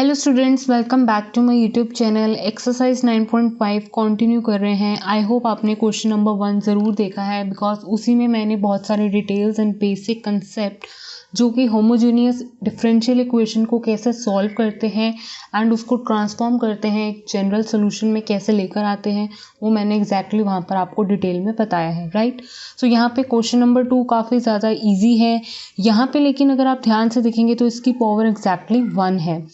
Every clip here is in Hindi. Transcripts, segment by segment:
Hello students, welcome back to my YouTube channel. Exercise 9.5 continue कर रहे हैं। आई होप आपने क्वेश्चन नंबर 1 ज़रूर देखा है, बिकॉज उसी में मैंने बहुत सारे डिटेल्स एंड बेसिक कंसेप्ट जो कि होमोजेनियस डिफरेंशियल इक्वेशन को कैसे सॉल्व करते हैं एंड उसको ट्रांसफॉर्म करते हैं एक जनरल सोल्यूशन में कैसे लेकर आते हैं, वो मैंने एग्जैक्टली वहाँ पर आपको डिटेल में बताया है, राइट। सो यहाँ पे क्वेश्चन नंबर 2 काफ़ी ज़्यादा इजी है यहाँ पे, लेकिन अगर आप ध्यान से देखेंगे तो इसकी पावर एग्जैक्टली 1 है।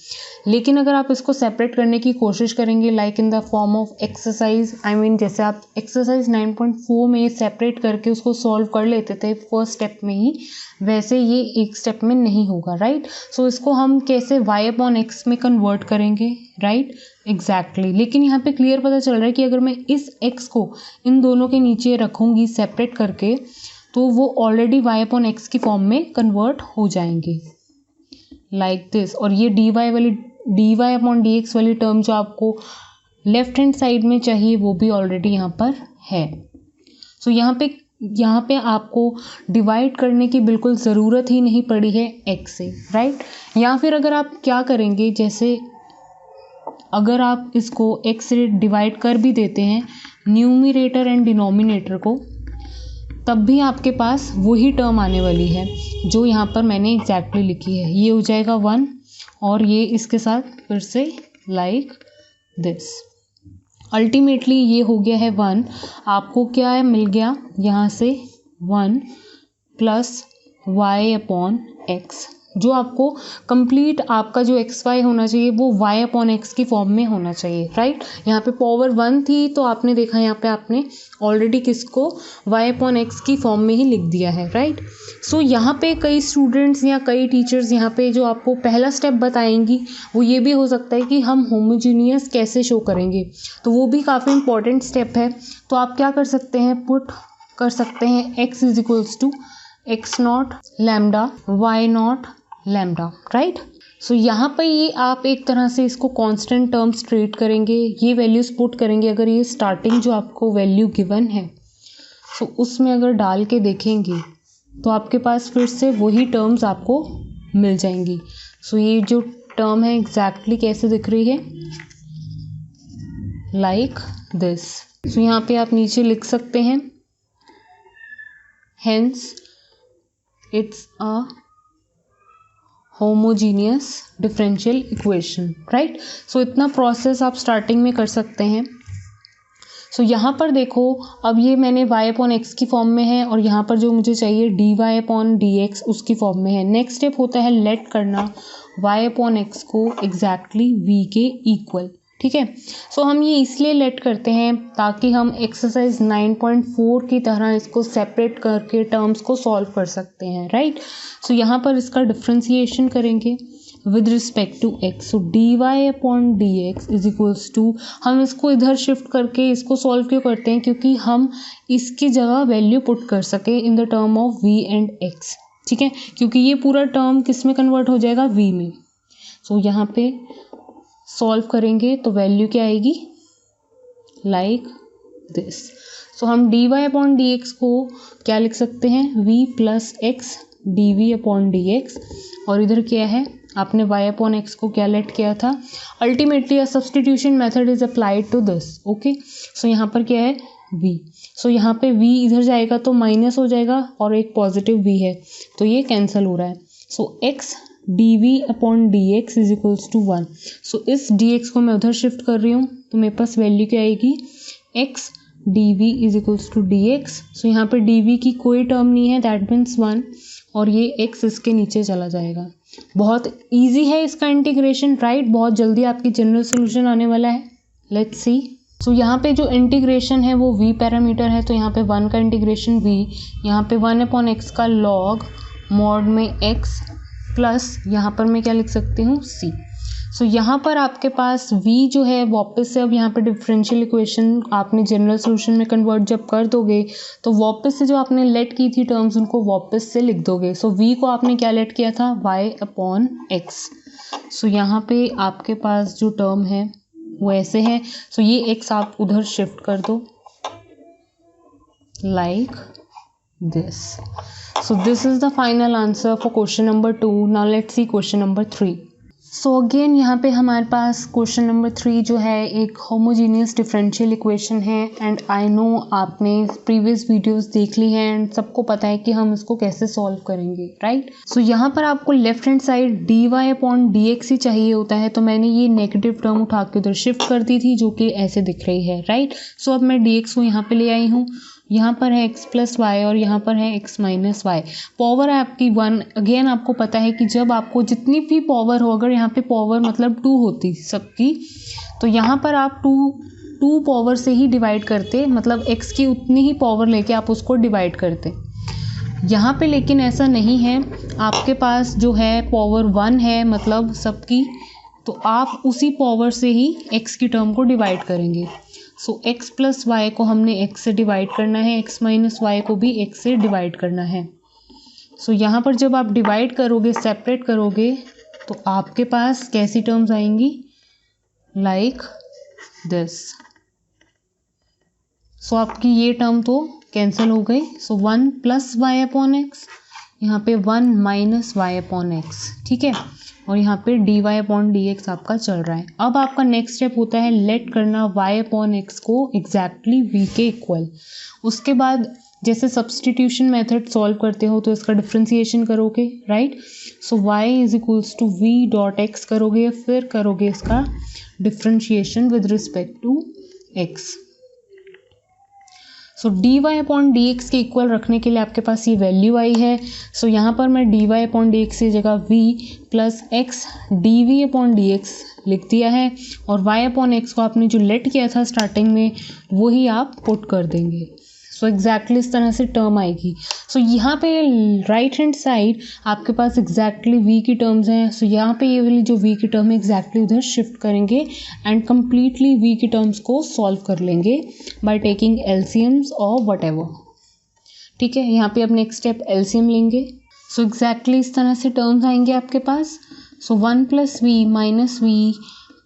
लेकिन अगर आप इसको सेपरेट करने की कोशिश करेंगे like in the form of exercise, जैसे आप एक्सरसाइज 9.4 में सेपरेट करके उसको सॉल्व कर लेते थे फर्स्ट स्टेप में ही, वैसे ये एक स्टेप में नहीं होगा, राइट। सो इसको हम कैसे y/x में कन्वर्ट करेंगे, राइट, एग्जैक्टली। लेकिन यहाँ पे क्लियर पता चल रहा है कि अगर मैं इस x को इन दोनों के नीचे रखूँगी सेपरेट करके तो वो ऑलरेडी y/x की फॉर्म में कन्वर्ट हो जाएंगे लाइक दिस। और ये dy/dx वाली टर्म जो आपको लेफ्ट हैंड साइड में चाहिए वो भी ऑलरेडी यहाँ पर है। सो यहाँ पे आपको डिवाइड करने की बिल्कुल ज़रूरत ही नहीं पड़ी है x से, राइट। या फिर अगर आप क्या करेंगे, जैसे अगर आप इसको x से डिवाइड कर भी देते हैं न्यूमरेटर एंड डिनोमिनेटर को, तब भी आपके पास वही टर्म आने वाली है जो यहाँ पर मैंने एग्जैक्टली लिखी है। ये हो जाएगा 1 और ये इसके साथ फिर से लाइक दिस। अल्टीमेटली ये हो गया है 1। आपको क्या है मिल गया यहाँ से 1 प्लस y/x, जो आपको कंप्लीट आपका जो xy होना चाहिए वो y/x की फॉर्म में होना चाहिए, राइट। यहाँ पे पावर 1 थी तो आपने देखा यहाँ पे आपने ऑलरेडी किसको y/x की फॉर्म में ही लिख दिया है, राइट। सो यहाँ पे कई स्टूडेंट्स या कई टीचर्स यहाँ पे जो आपको पहला स्टेप बताएंगी वो ये भी हो सकता है कि हम होमोजीनियस कैसे शो करेंगे, तो वो भी काफ़ी इंपॉर्टेंट स्टेप है। तो आप क्या कर सकते हैं, पुट कर सकते हैं x is equals to x0 lambda y0 lambda, right. So यहाँ पर ये आप एक तरह से इसको कांस्टेंट टर्म्स ट्रीट करेंगे, ये वैल्यूज पुट करेंगे। अगर ये स्टार्टिंग जो आपको वैल्यू गिवन है सो उसमें अगर डाल के देखेंगे तो आपके पास फिर से वही टर्म्स आपको मिल जाएंगी। सो ये जो टर्म है एग्जैक्टली कैसे दिख रही है, लाइक दिस। सो यहाँ पे आप नीचे लिख सकते हैं hence it's a homogeneous differential equation, right. So इतना प्रोसेस आप स्टार्टिंग में कर सकते हैं। सो यहाँ पर देखो, अब ये मैंने y/x की फॉर्म में है और यहाँ पर जो मुझे चाहिए dy/dx उसकी फॉर्म में है। नेक्स्ट स्टेप होता है लेट करना y/x को एग्जैक्टली v के इक्वल, ठीक है। सो हम ये इसलिए लेट करते हैं ताकि हम एक्सरसाइज 9.4 की तरह इसको सेपरेट करके टर्म्स को सॉल्व कर सकते हैं, राइट। सो यहाँ पर इसका डिफ्रेंसिएशन करेंगे with respect to x। So dy/dx is equals to, हम इसको इधर शिफ्ट करके इसको सॉल्व क्यों करते हैं, क्योंकि हम इसकी जगह वैल्यू पुट कर सके in the term of v and x, ठीक है, क्योंकि ये पूरा टर्म किस में कन्वर्ट हो जाएगा, v में। सो यहाँ पे सॉल्व करेंगे तो वैल्यू क्या आएगी, लाइक दिस। सो हम dy/dx को क्या लिख सकते हैं, v प्लस x dv/dx, और इधर क्या है आपने y/x को क्या लेट किया था। Ultimately a substitution method is applied to this, okay. So यहाँ पर क्या है v। सो यहाँ पे v इधर जाएगा तो माइनस हो जाएगा और एक पॉजिटिव v है तो ये कैंसिल हो रहा है। So x dv/dx is equals to 1। So इस dx को मैं उधर शिफ्ट कर रही हूँ तो मेरे पास वैल्यू क्या आएगी, x dv is equals to dx। So यहाँ पे dv की कोई टर्म नहीं है, दैट मीन्स 1, और ये x इसके नीचे चला जाएगा। बहुत इजी है इसका इंटीग्रेशन, राइट। बहुत जल्दी आपकी जनरल सोल्यूशन आने वाला है, लेट्स सी। सो यहाँ पे जो इंटीग्रेशन है वो v पैरामीटर है, तो यहाँ पे 1 का इंटीग्रेशन v, यहाँ पे 1/x का लॉग मॉड में x प्लस यहाँ पर मैं क्या लिख सकती हूँ c। सो यहाँ पर आपके पास v जो है वापस से, अब यहाँ पे डिफरेंशियल इक्वेशन आपने जनरल सोल्यूशन में कन्वर्ट जब कर दोगे तो वापस से जो आपने लेट की थी टर्म्स उनको वापस से लिख दोगे। सो v को आपने क्या लेट किया था, y/x। सो यहाँ पे आपके पास जो टर्म है वो ऐसे है। सो ये x आप उधर शिफ्ट कर दो like this. So this is the final answer for question number 2. Now let's see question number 3. So again यहाँ पे हमारे पास क्वेश्चन नंबर 3 जो है एक होमोजीनियस डिफरेंशियल इक्वेशन है एंड आई नो आपने प्रीवियस वीडियोस देख ली हैं एंड सबको पता है कि हम इसको कैसे सॉल्व करेंगे, राइट। सो यहाँ पर आपको लेफ्ट हैंड साइड dy/dx ही चाहिए होता है, तो मैंने ये नेगेटिव टर्म उठा के उधर शिफ्ट कर दी थी जो कि ऐसे दिख रही है, राइट। सो अब मैं dx को यहाँ पे ले आई हूँ, यहाँ पर है x प्लस वाई और यहाँ पर है x माइनस वाई। पावर है आपकी 1। अगेन आपको पता है कि जब आपको जितनी भी पावर हो, अगर यहाँ पे पावर मतलब 2 होती सबकी, तो यहाँ पर आप 2 पावर से ही डिवाइड करते, मतलब x की उतनी ही पावर लेके आप उसको डिवाइड करते। यहाँ पे लेकिन ऐसा नहीं है, आपके पास जो है पावर 1 है मतलब सबकी, तो आप उसी पावर से ही x की टर्म को डिवाइड करेंगे। सो x प्लस वाई को हमने x से डिवाइड करना है, x माइनस वाई को भी x से डिवाइड करना है। सो यहाँ पर जब आप डिवाइड करोगे, सेपरेट करोगे, तो आपके पास कैसी टर्म्स आएंगी, लाइक दिस। सो आपकी ये टर्म तो कैंसिल हो गई। सो 1 प्लस वाई अपॉन एक्स, यहाँ पे 1 माइनस वाई अपॉन एक्स, ठीक है। और यहाँ पे dy/dx आपका चल रहा है। अब आपका नेक्स्ट स्टेप होता है लेट करना y/x को एग्जैक्टली v के इक्वल। उसके बाद जैसे सब्सटीट्यूशन मेथड सॉल्व करते हो तो इसका डिफ्रेंसिएशन करोगे, right. So y is equals to v.x करोगे, फिर करोगे इसका differentiation with respect to x। So dy/dx के इक्वल रखने के लिए आपके पास ये वैल्यू आई है। सो यहाँ पर मैं dy/dx की जगह v प्लस x dv/dx लिख दिया है, और y/x को आपने जो लेट किया था स्टार्टिंग में वही आप पुट कर देंगे। सो एग्जैक्टली इस तरह से टर्म आएगी। सो यहाँ पे राइट हैंड साइड आपके पास एग्जैक्टली v की टर्म्स हैं। सो यहाँ पे ये वाली जो v की टर्म है एग्जैक्टली उधर शिफ्ट करेंगे एंड कम्प्लीटली v की टर्म्स को सॉल्व कर लेंगे बाय टेकिंग एलसीएम्स और व्हाटएवर, ठीक है। यहाँ पे अब नेक्स्ट स्टेप एलसीएम लेंगे। सो एग्जैक्टली इस तरह से टर्म्स आएंगे आपके पास। So 1 plus v minus v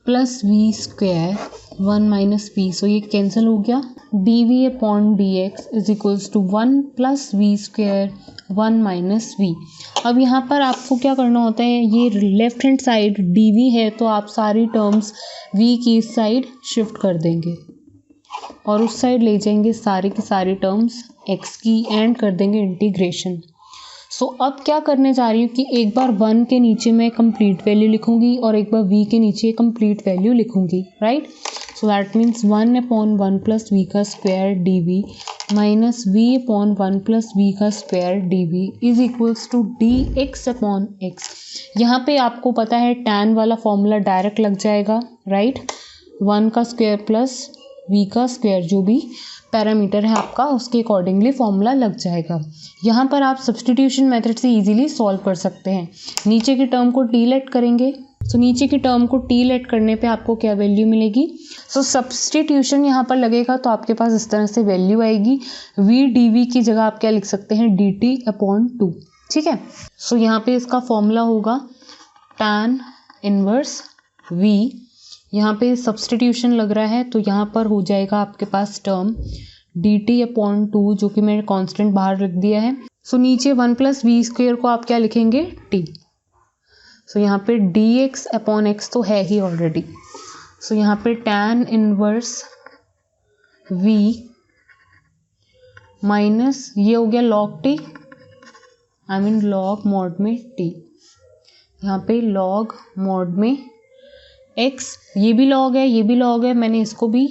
plus v square 1 minus v, so ये कैंसिल हो गया। dv/dx is equals to 1 plus v square 1 minus v. अब यहाँ पर आपको क्या करना होता है, ये लेफ्ट हैंड साइड dv है तो आप सारी टर्म्स v की इस साइड शिफ्ट कर देंगे और उस साइड ले जाएंगे सारी की सारी टर्म्स x की एंड कर देंगे इंटीग्रेशन। सो अब क्या करने जा रही हूँ कि एक बार 1 के नीचे मैं कंप्लीट वैल्यू लिखूंगी और एक बार v के नीचे कंप्लीट वैल्यू लिखूंगी, right. So that means 1/1 plus v का square d minus v/1 plus v का square d is equals to dx/x। यहाँ पे आपको पता है tan वाला फॉर्मूला डायरेक्ट लग जाएगा, राइट। 1 का स्क्वायर प्लस v का स्क्वायर जो भी पैरामीटर है आपका उसके अकॉर्डिंगली फॉर्मूला लग जाएगा। यहाँ पर आप सब्सटीट्यूशन मेथड से इजीली सॉल्व कर सकते हैं। नीचे की टर्म को टी लेट करेंगे, तो नीचे की टर्म को टी लेट करने पे आपको क्या वैल्यू मिलेगी। सो सब्सटीट्यूशन यहाँ पर लगेगा तो आपके पास इस तरह से वैल्यू आएगी। v dv की जगह आप क्या लिख सकते हैं, dt/2, ठीक है। सो यहाँ पे इसका फॉर्मूला होगा tan इनवर्स v। यहाँ पे सब्सटीट्यूशन लग रहा है तो यहाँ पर हो जाएगा आपके पास टर्म dt/2 जो कि मैंने कांस्टेंट बाहर लिख दिया है। सो नीचे 1 प्लस वी स्क्वायर को आप क्या लिखेंगे, t। सो यहाँ पे dx/x तो है ही ऑलरेडी। सो यहाँ पे tan इनवर्स v माइनस ये हो गया log t, I mean log mod में t, यहाँ पे log मॉड में x, ये भी log है ये भी log है, मैंने इसको भी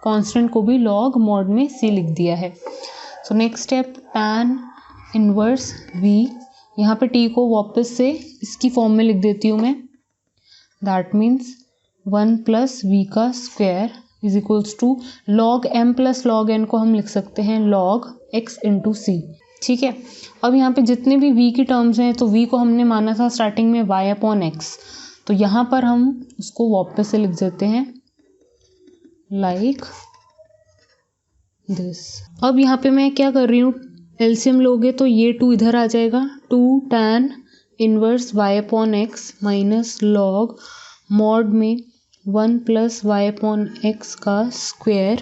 कांस्टेंट को भी log मॉड में c लिख दिया है। So next step tan inverse v, यहाँ पे t को वापस से इसकी फॉर्म में लिख देती हूँ मैं। दैट मीन्स 1 प्लस वी का square is equals to log m plus log n को हम लिख सकते हैं log x इंटू सी, ठीक है। अब यहाँ पे जितने भी v की टर्म्स हैं तो v को हमने माना था स्टार्टिंग में y/x, तो यहाँ पर हम उसको वापस से लिख देते हैं लाइक दिस। अब यहाँ पे मैं क्या कर रही हूँ, एलसीएम लोगे तो ये 2 इधर आ जाएगा, 2 tan inverse y/x minus log mod में 1 प्लस y/x का स्क्वायर,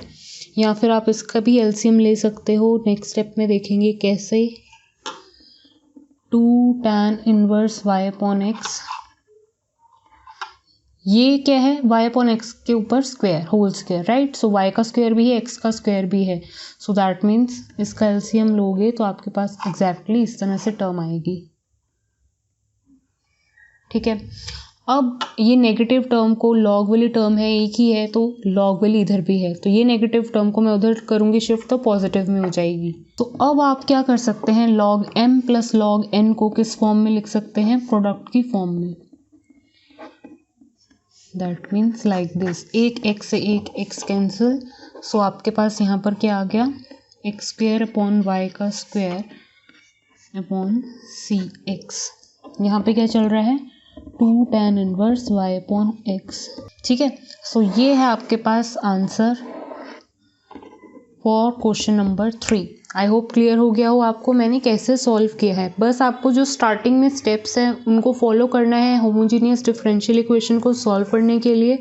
या फिर आप इसका भी एलसीएम ले सकते हो। नेक्स्ट स्टेप में देखेंगे कैसे। 2 tan इनवर्स y/x ये क्या है, y अपॉन एक्स के ऊपर square whole square, right. So y का स्क्वायर भी है, x का स्क्वायर भी है, सो दैट मीन्स इसका एलसीएम लोगे तो आपके पास एग्जैक्टली इस तरह से टर्म आएगी, ठीक है। अब ये नेगेटिव टर्म को, लॉग वाली टर्म है एक ही है तो लॉग वाली इधर भी है, तो ये नेगेटिव टर्म को मैं उधर करूँगी शिफ्ट तो पॉजिटिव में हो जाएगी। तो अब आप क्या कर सकते हैं, log m plus log n को किस फॉर्म में लिख सकते हैं, प्रोडक्ट की फॉर्म में। दैट मीन्स लाइक दिस, एक x से एक x कैंसिल, सो आपके पास यहाँ पर क्या आ गया, एक्स स्क्वायर अपॉन वाई का स्क्वायर अपॉन सी एक्स। यहाँ पे क्या चल रहा है, 2 tan inverse y upon x, ठीक है। सो ये है आपके पास answer for question number 3। I hope clear हो गया हो आपको मैंने कैसे सॉल्व किया है। बस आपको जो स्टार्टिंग में स्टेप्स हैं उनको फॉलो करना है होमोजीनियस डिफरेंशियल इक्वेशन को सॉल्व करने के लिए।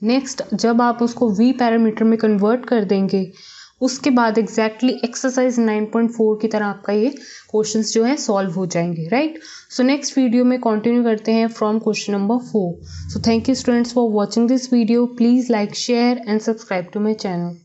नेक्स्ट जब आप उसको v पैरामीटर में कन्वर्ट कर देंगे उसके बाद एग्जैक्टली एक्सरसाइज 9.4 की तरह आपका ये क्वेश्चंस जो है सॉल्व हो जाएंगे, राइट। सो नेक्स्ट वीडियो में कंटिन्यू करते हैं from question number 4। So thank you students for watching this video. Please like, share and subscribe to my channel.